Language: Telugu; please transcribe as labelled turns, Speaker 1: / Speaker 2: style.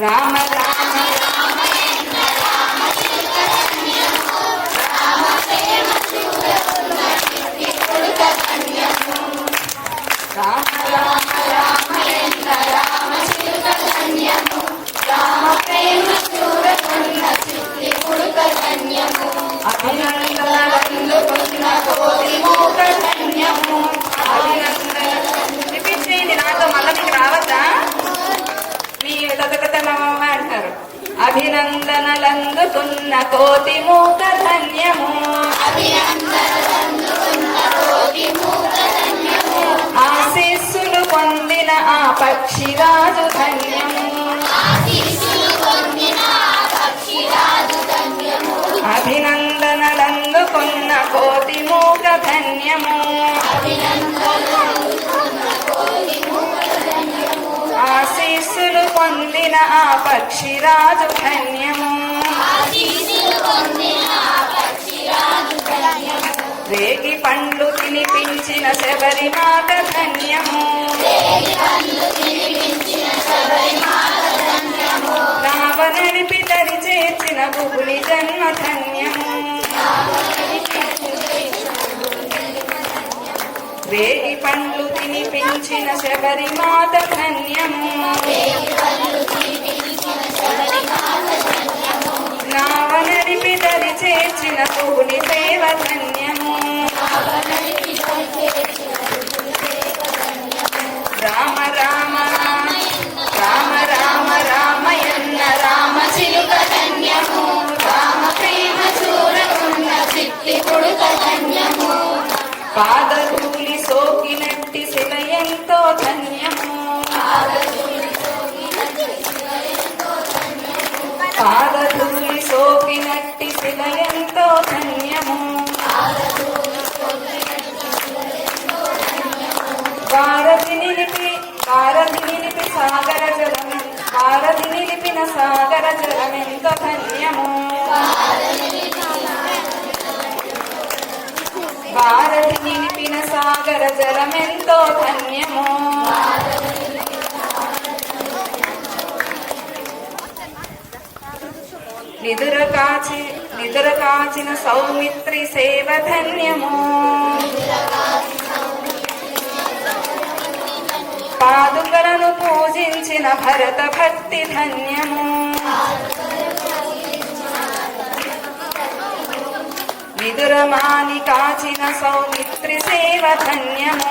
Speaker 1: రామ రామ అభినందనలందుకున్న కోటి మూక ధన్యము. రిపీట్ చేయండి నాతో, మళ్ళీ మీకు రావద్దా? మీ తదకతనమ్మ అంటారు. అభినందనలందుకున్న కోటి మూక ధన్యము. ఆశీస్సులు పొందిన ఆ పక్షిరాజు ధన్యము. అభినందనలందుకున్న కోటి మూక ధన్యము. ఆశీస్సులు పొందిన ఆ పక్షిరాజు ధన్యము. రేగి పండ్లు తినిపించిన శబరిమాత ధన్యము. నావ నడిపి తరి చేర్చిన బుగులి జన్మ ధన్యము. రేగి పండ్లు తినిపించిన శబరిమాత ధన్యము. నావ నడిపి తరి చేర్చిన బుగులి సేవ ధన్యము. రామ రామ రామ రామ రామయన్న రామ చిలుక ధన్యము. రామ ప్రేమ చూరకున్న చిట్టి కొడుక ధన్యము. పాదధూళి సోకినట్టి శిల ఎంతో ధన్యము. పాదధూళి సోకినట్టి శిల ఎంతో ధన్యము. భారతి నిలిపి సాగర జలం, భారతి నిలిపిన సాగర జలమెంతో ధన్యము. భారతి నిలిపిన సాగర జలమెంతో ధన్యము. నిదుర కాచిన సౌమిత్రి సేవ ధన్యము. పాదుకలను పూజించిన భరత భక్తి ధన్యము. నిదురమాని కాచిన సౌమిత్రి సేవ ధన్యము.